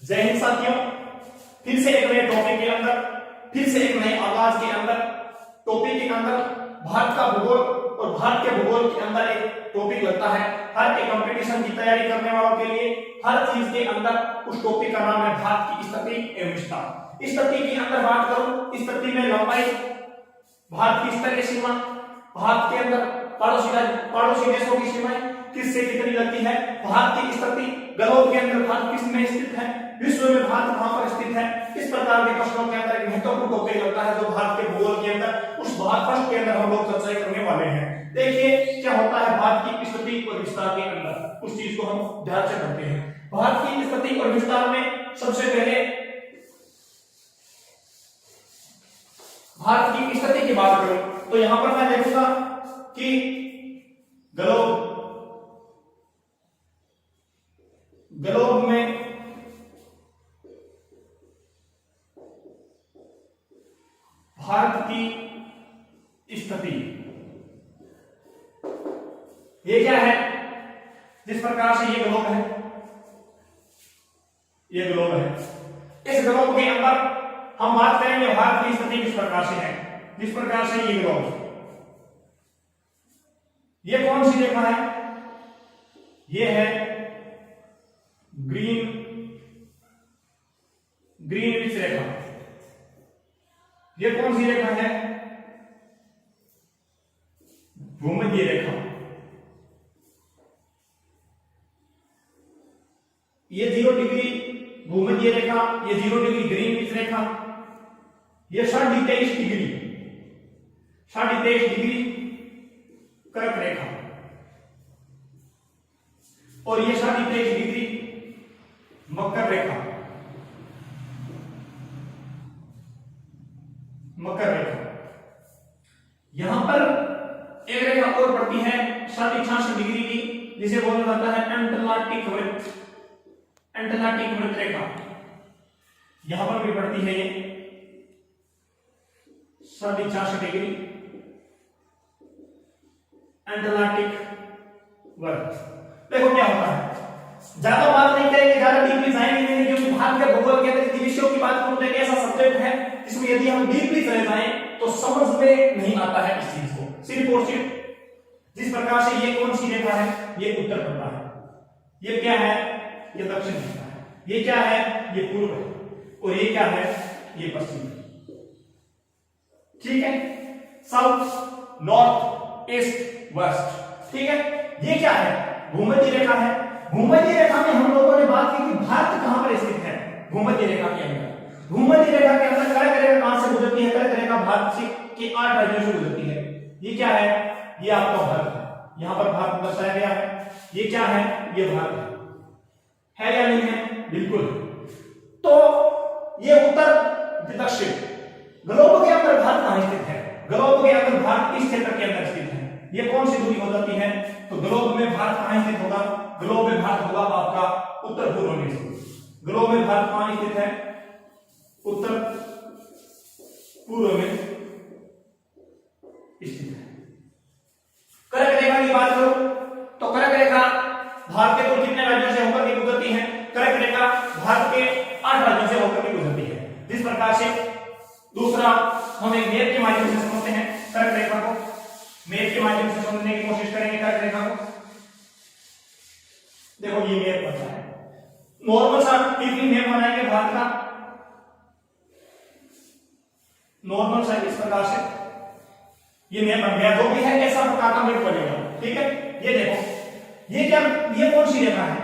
जय हिंद साथियों, फिर से एक नए टॉपिक के अंदर, फिर से एक नए आगाज के अंदर, टॉपिक के अंदर भारत का भूगोल और भारत के भूगोल के अंदर एक टॉपिक लगता है। हर एक कंपटीशन की तैयारी करने वालों के लिए हर चीज के अंदर उस टॉपिक का नाम है भारत की स्थिति एवं विस्तार। स्थिति के अंदर बात करूं, स्थिति में लंबाई, भारत की स्तरीय सीमा, भारत के अंदर पड़ोसी देशों की सीमाएं किससे कितनी लगती है, भारत की स्थिति ग्लोब के अंदर भारत किस में स्थित है, विश्व में भारत कहां पर स्थित है। इस प्रकार के प्रश्नों के अंदर एक महत्वपूर्ण टॉपिक लगता है जो भारत के भूगोल के अंदर उस भाग फर्स्ट के अंदर हम लोग चर्चा करने वाले हैं। देखिए क्या होता है भारत की स्थिति और विस्तार के अंदर, उस चीज को हम ध्यान से करते हैं। भारत की स्थिति और विस्तार में सबसे पहले भारत की स्थिति की बात करूं तो यहां पर मैं देखूंगा कि ग्लोब में भारत की स्थिति ये क्या है, जिस प्रकार से ये ग्लोब है, ये ग्लोब है, इस ग्लोब के अंदर हम बात करेंगे भारत की स्थिति किस प्रकार से है। जिस प्रकार से ये ग्लोब, ये कौन सी रेखा है, ये है ग्रीनविच रेखा। ये कौन सी रेखा है, भूमध्य रेखा। ये 0 डिग्री भूमध्य रेखा, ये 0 डिग्री ग्रीनविच रेखा, ये 23.5 डिग्री कर्क रेखा और ये 23.5 डिग्री मकर रेखा। यहां पर एक रेखा और पड़ती है 66 डिग्री की, जिसे बोला जाता है एंटलार्टिक वृत्त रेखा। यहां पर भी पड़ती है ये 66 डिग्री एंटलार्टिक वृत्त। देखो क्या होता है, ज्यादा बात नहीं करेंगे, ज्यादा डीपली जाएंगे नहीं, क्योंकि भारत के भूगोल के अंदर विषयों की बात करूं तो एक ऐसा सब्जेक्ट है जिसमें यदि हम डीपली चले जाएं तो समझ में नहीं आता है इस चीज को। सिर्फ और सिर्फ जिस प्रकार से ये कौन सी रेखा है, ये उत्तर पड़ता है, ये क्या है, ये दक्षिण पड़ता है, ये क्या है, ये पूर्व है, और ये क्या है, ये पश्चिम है। ठीक है, साउथ, नॉर्थ, ईस्ट, वेस्ट। ठीक है, ये क्या है, भूमध्य रेखा है। भूमध्य रेखा में हम लोगों ने बात की कि भारत कहां पर स्थित है, भूमध्य रेखा के अंदर। भूमध्य रेखा के अंदर कर्क रेखा कहां से गुजरती है, कर्क रेखा भारत से के 8 राज्यों से गुजरती है। ये क्या है, ये आपका भारत है, यहां पर भारत दर्शाया गया है। ये क्या है, ये भारत है या नहीं है, बिल्कुल। तो ये उत्तर दक्षिण, ग्लोब के अंदर भारत कहां स्थित है, ग्लोब के अंदर भारत इस क्षेत्र के अंदर स्थित है। ये कौन सी दूरी हो जाती है, तो ग्लोब में भारत कहां स्थित होगा, ग्लोब में भारत होगा आपका उत्तर पूर्व में स्थित। ग्लोब में भारत कहां स्थित है, उत्तर पूर्व में स्थित है। कर्क रेखा की बात करो तो कर्क रेखा भारत के कुल कितने राज्यों से होकर के गुजरती है, कर्क रेखा भारत के 8 राज्यों से होकर के गुजरती है। जिस प्रकार से दूसरा हम एक मैप के माध्यम से समझते हैं कर्क रेखा को, मैप के माध्यम से समझने की कोशिश करेंगे कर्क रेखा को। देखो ये मैप बनता है, नॉर्मल सा टिफिन मैप बनाएंगे भारत का, नॉर्मल सा इस प्रकार से ये मैप बन गया। जो भी है ऐसा प्रकार का मैप बनेगा। ठीक है, ये देखो ये क्या, ये कौन सी रेखा है,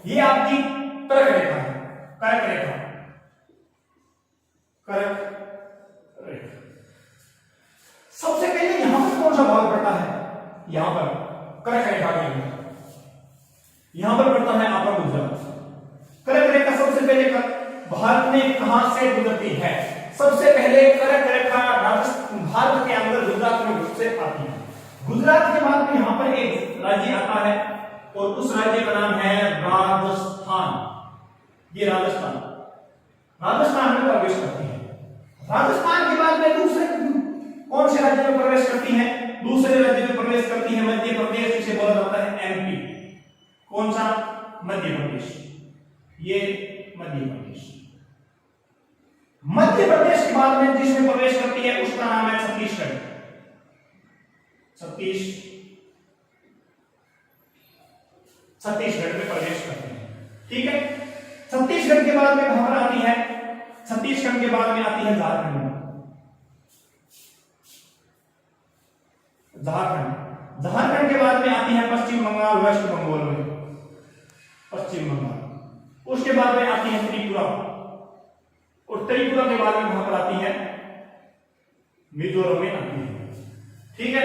ये आपकी कर्क रेखा है, कर्क रेखा, कर्क रेखा। सबसे पहले यहां पर कौन सा भाग पड़ता है, यहां पर कर्क रेखा के अंदर यहां पर पड़ता है आपका गुजरात। कर्क रेखा सबसे पहले भारत में कहां से गुजरती है, सबसे पहले कर्क रेखा भारत के अंदर गुजरात में घुस से आती है। गुजरात के बाद में यहां पर एक राज्य आता है और उस राज्य का नाम है राजस्थान। ये राजस्थान में प्रवेश करती है। राजस्थान के बाद में दूसरे कौन से राज्य में प्रवेश करती है, दूसरे राज्य में प्रवेश करती है मध्य प्रदेश, जिसे बोला जाता है एमपी। कौन सा, मध्य प्रदेश। ये मध्य प्रदेश। मध्य प्रदेश के बाद में जिसमें प्रवेश करती है उसका नाम है छत्तीसगढ़। छत्तीसगढ़ में प्रवेश करते हैं, ठीक है। छत्तीसगढ़ के बाद में कहां पर आती है? छत्तीसगढ़ के बाद में आती है झारखंड। झारखंड के बाद में आती है पश्चिम बंगाल, वेस्ट बंगाल में पश्चिम बंगाल। उसके बाद में आती है त्रिपुरा, और त्रिपुरा के बाद में कहां पर आती है? मिजोरम में आती है, ठीक है।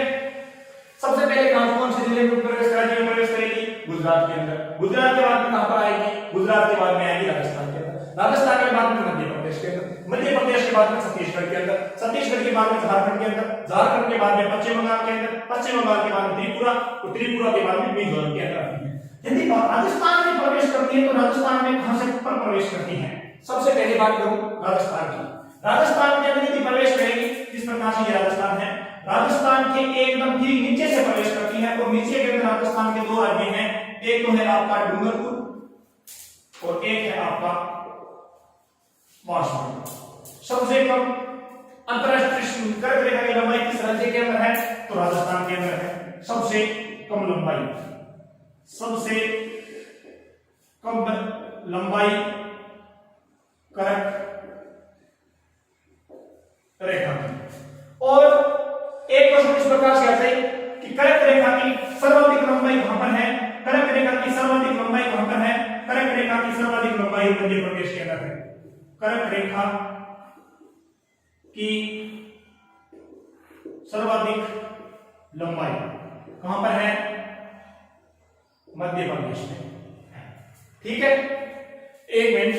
सबसे पहले कौन से जिले में प्रवेश करेगी? गुजरात के अंदर। गुजरात के बाद में कहां पर आएगी? गुजरात के बाद में आएगी राजस्थान के अंदर। राजस्थान के बाद में मध्य प्रदेश के अंदर। मध्य प्रदेश के बाद में छत्तीसगढ़ के अंदर। छत्तीसगढ़ के बाद में झारखंड के अंदर। झारखंड के बाद में पश्चिम बंगाल के अंदर। पश्चिम बंगाल के बाद में त्रिपुरा, और त्रिपुरा के बाद में मिजोरम के अंदर आती है। यदि राजस्थान में प्रवेश करती है तो राजस्थान में कहां से पर प्रवेश करती है? सबसे पहले बात करूं राजस्थान की। राजस्थान के अंदर यदि प्रवेश करेगी, किस प्रकार से ये राजस्थान है? राजस्थान के एकदम ठीक नीचे से प्रवेश करती है, और नीचे के अंदर राजस्थान के दो राज्य हैं, एक तो है आपका डूंगरपुर और एक है आपका बांसवाड़ा। सबसे कम अंतरराष्ट्रीय कर्क रेखा की लंबाई किस राज्य के अंदर है? तो राजस्थान के अंदर है। सबसे कम लंबाई कर्क रेखा की। और एक क्वेश्चन इस प्रकार से आता है कि कर्क रेखा की सर्वाधिक लंबाई कहां पर है? कर्क रेखा की सर्वाधिक लंबाई कहां पर है? कर्क रेखा की सर्वाधिक लंबाई मध्य प्रदेश के अंदर है। कर्क रेखा की सर्वाधिक लंबाई कहां पर है? मध्य प्रदेश में, ठीक है। एक मिनट,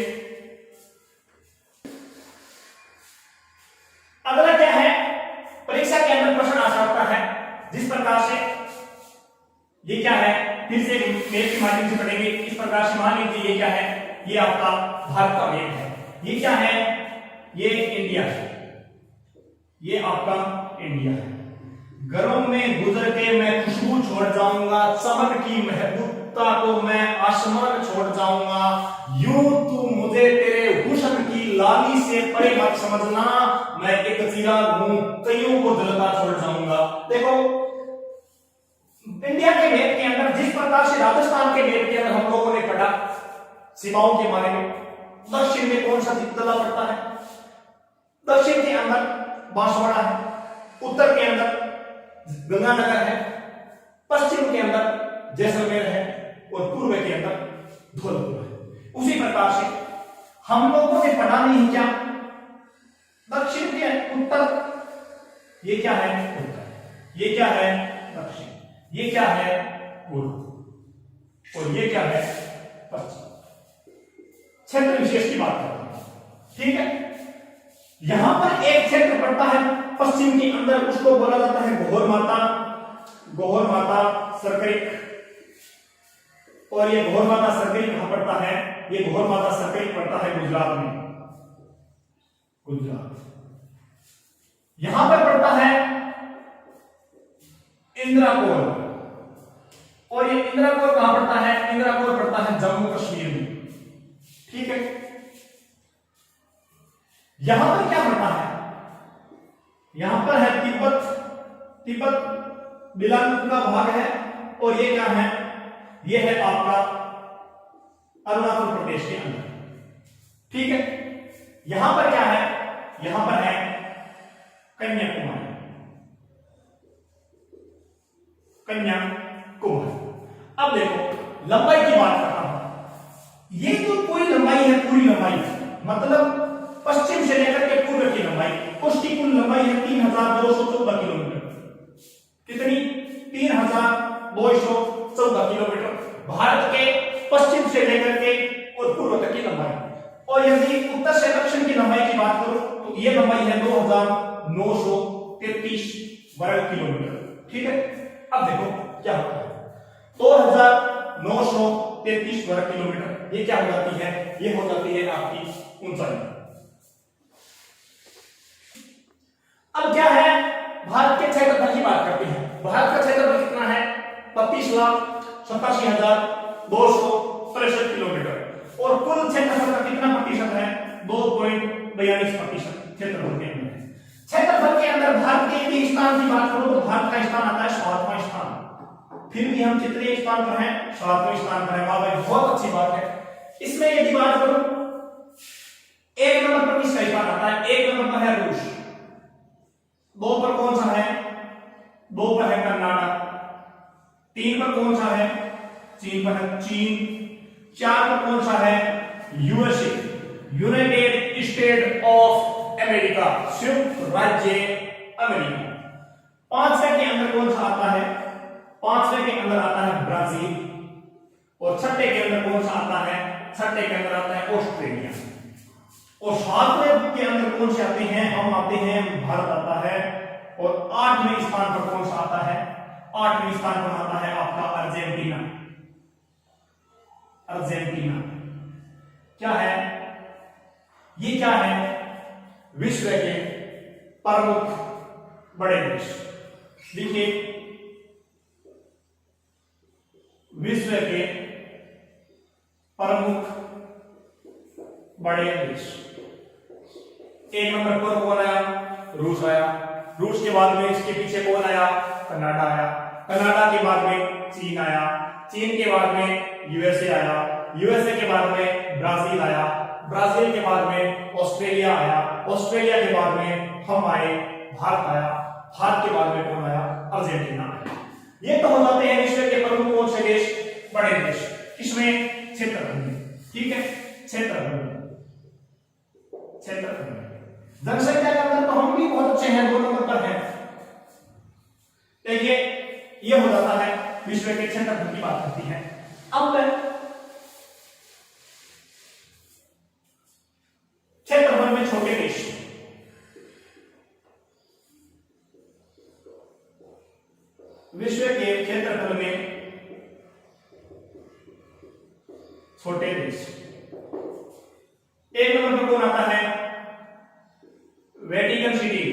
अगला क्या है? परीक्षा के अंदर प्रश्न आ सकता है जिस प्रकार से, ये क्या है? फिर से मैप के माध्यम से पढ़ेंगे। इस प्रकार से मान लीजिए ये क्या है? ये आपका भारत का मैप है। ये क्या है? ये इंडिया है, ये आपका इंडिया है। घरों में गुजर के मैं खुशबू छोड़ जाऊंगा, चमन की महबूबता को मैं आसमान छोड़ जाऊंगा, यूं तू मुझे तेरे हुस्न की लाली से परे मत समझना, मैं एक चिराग हूं कईयों को जलता छोड़ जाऊंगा। देखो इंडिया के मैप के अंदर जिस प्रकार से राजस्थान के मैप के अंदर हम लोगों ने पढ़ा सीमाओं के बारे में, दक्षिण में कौन सा जिला पड़ता है? दक्षिण के अंदर बांसवाड़ा है, उत्तर के अंदर गंगानगर है, पश्चिम के अंदर जैसलमेर है, और पूर्व के अंदर धौलपुर है। उसी प्रकार से हम लोगों ने पढ़ा नहीं क्या? दक्षिण के उत्तर, ये क्या है? उत्तर। ये क्या है? दक्षिण। ये क्या है? पूर्व। और ये क्या है? पश्चिम। क्षेत्र विशेष की बात करते हैं, ठीक है। यहां पर एक क्षेत्र पड़ता है पश्चिम के अंदर, उसको बोला जाता है घोर माता सरकरिक। और ये घोर माता सरकरिक कहां पड़ता है? ये घोर माता सरकरिक पड़ता है गुजरात में, गुजरात। यहां पर पड़ता है इंद्राकोल, और ये इंद्राकोल कहां पड़ता है? इंद्राकोल पड़ता है जम्मू कश्मीर में, ठीक है। यहां पर क्या पड़ता है? यहां पर है तिब्बत बिलान का भाग है, और ये क्या है? ये है आपका अरुणाचल प्रदेश के अंदर, ठीक है। यहां पर क्या है? यहां पर है कन्याकुमारी। अब देखो लंबाई की बात करता हूं। ये जो पूरी लंबाई है, पूरी लंबाई मतलब पश्चिम से लेकर के पूर्व की लंबाई, उसकी कुल लंबाई है 3214 किलोमीटर। कितनी? 3214 किलोमीटर भारत के पश्चिम से लेकर के और पूर्व तक की लंबाई। और यदि उत्तर से दक्षिण की लंबाई की बात करो तो ये लंबाई है 2933 वर्ग किलोमीटर, ठीक है। अब देखो क्या होता है, 2933 वर्ग किलोमीटर, ये क्या हो जाती है? ये हो जाती है आपकी ऊंचाई। अब क्या है? भारत के क्षेत्रफल की बात करते हैं। भारत का क्षेत्रफल कितना है? 32,87,263 किलोमीटर। और कुल क्षेत्रफल का कितना प्रतिशत है? 2.42% क्षेत्रफल के अंदर है। क्षेत्रफल के अंदर भारत के यदि स्थान की बात करूं तो भारत का स्थान आता है 7वां स्थान। फिर भी हम कितने स्थान पर हैं? 7वें स्थान पर है। वाह भाई, बहुत अच्छी बात है। इसमें यदि बात करूं, 1 नंबर पर किसका स्थान आता है? 1 नंबर पर है रूस। 2 पर कौन सा है? 2 पर है कर्नाटक। 3 पर कौन सा है? 3 पर है चीन। 4 पर कौन सा है? USA, United state of America, संयुक्त राज्य अमेरिका। 5वें के अंदर कौन सा आता है? 5वें के अंदर आता है ब्राजील। और 6ठे के अंदर कौन सा आता है? 6ठे के अंदर आता है ऑस्ट्रेलिया। और 7वें के अंदर कौन से आते हैं? हम आते हैं, भारत आता है। और 8वें स्थान पर कौन सा आता है? 8वें स्थान पर आता है आपका अर्जेंटीना। अर्जेंटीना क्या है? ये क्या है? विश्व के प्रमुख बड़े देश। देखिए, विश्व के प्रमुख बड़े देश। 1 नंबर पर कौन आया? रूस आया। रूस के बाद में इसके पीछे कौन आया? कनाडा आया। कनाडा के बाद में चीन आया। चीन के बाद में यूएसए आया। यूएसए के बाद में ब्राजील आया। ब्राजील के बाद में ऑस्ट्रेलिया आया। ऑस्ट्रेलिया के बाद में हम आए, भारत आया। भारत के बाद में कौन आया? अर्जेंटीना आया। ये तो हो जाते हैं विश्व के प्रमुख कौन से देश? बड़े देश। किसमें? क्षेत्रफल में। ठीक है, क्षेत्रफल। जनसंख्या के अंदर तो हम भी बहुत अच्छे हैं, 2 नंबर पर हैं। देखिए, ये हो जाता है विश्व के क्षेत्रफल की बात करती है। अब क्षेत्रफल में छोटे देश। विश्व के क्षेत्रफल में छोटे देश। 1 नंबर पर कौन आता है? Vatican city.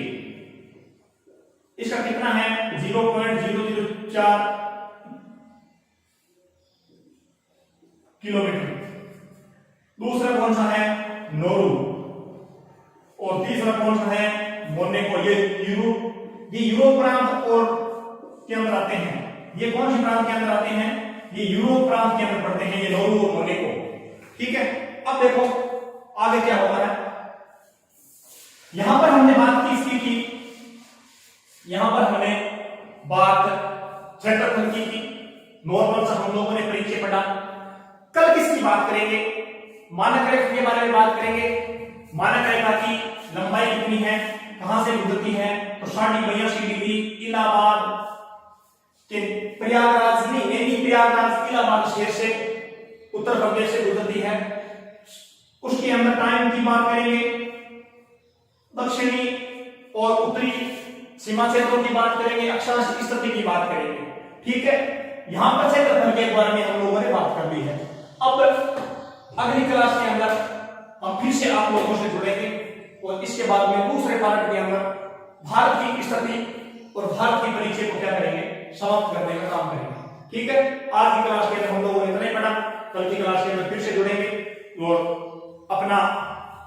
इसका कितना है? 0.004 किलोमीटर। दूसरा कौन सा है? नोरू। और तीसरा कौन सा है? मोनाको। ये यूरोप प्रांत और के अंदर आते हैं। ये कौन से प्रांत के अंदर आते हैं? ये यूरोप प्रांत के अंदर पड़ते हैं, ये नोरू और मोनाको। ठीक है, अब देखो आगे क्या होता है। यहां पर हमने बात किसकी की? यहां पर हमने बात क्षेत्रफल की थी। नॉर्मल सा हम लोगों ने परिचय पढ़ा। कल किसकी बात करेंगे? मानक रेखा के बारे में बात करेंगे। मानक रेखा की लंबाई कितनी है, कहां से गुजरती है? तो 82 डिग्री इलाहाबाद के प्रयागराज इलाहाबाद शहर से उत्तर प्रदेश से गुजरती है। उसके अंदर टाइम की बात करेंगे। दक्षिणी और उत्तरी सीमा क्षेत्रों की बात करेंगे। अक्षांश की स्थिति की बात करेंगे। ठीक है, यहां पर क्षेत्रफल के बारे में हम लोगों ने बात कर ली है। अब अगली क्लास के अंदर हम फिर से आप लोगों से जुड़ेंगे और इसके बाद में दूसरे पार्ट के अंदर भारत की स्थिति और भारत की परिचय को क्या करेंगे? समाप्त करने का काम करेंगे। ठीक है, आज की क्लास के अंदर हम लोगों ने इतना ही पढ़ा। कल की क्लास के अंदर फिर से जुड़ेंगे और अपना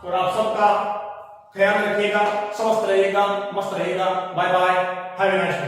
और आप सबका ख्याल रखिएगा। स्वस्थ रहिएगा, मस्त रहिएगा। Bye bye, have a nice day.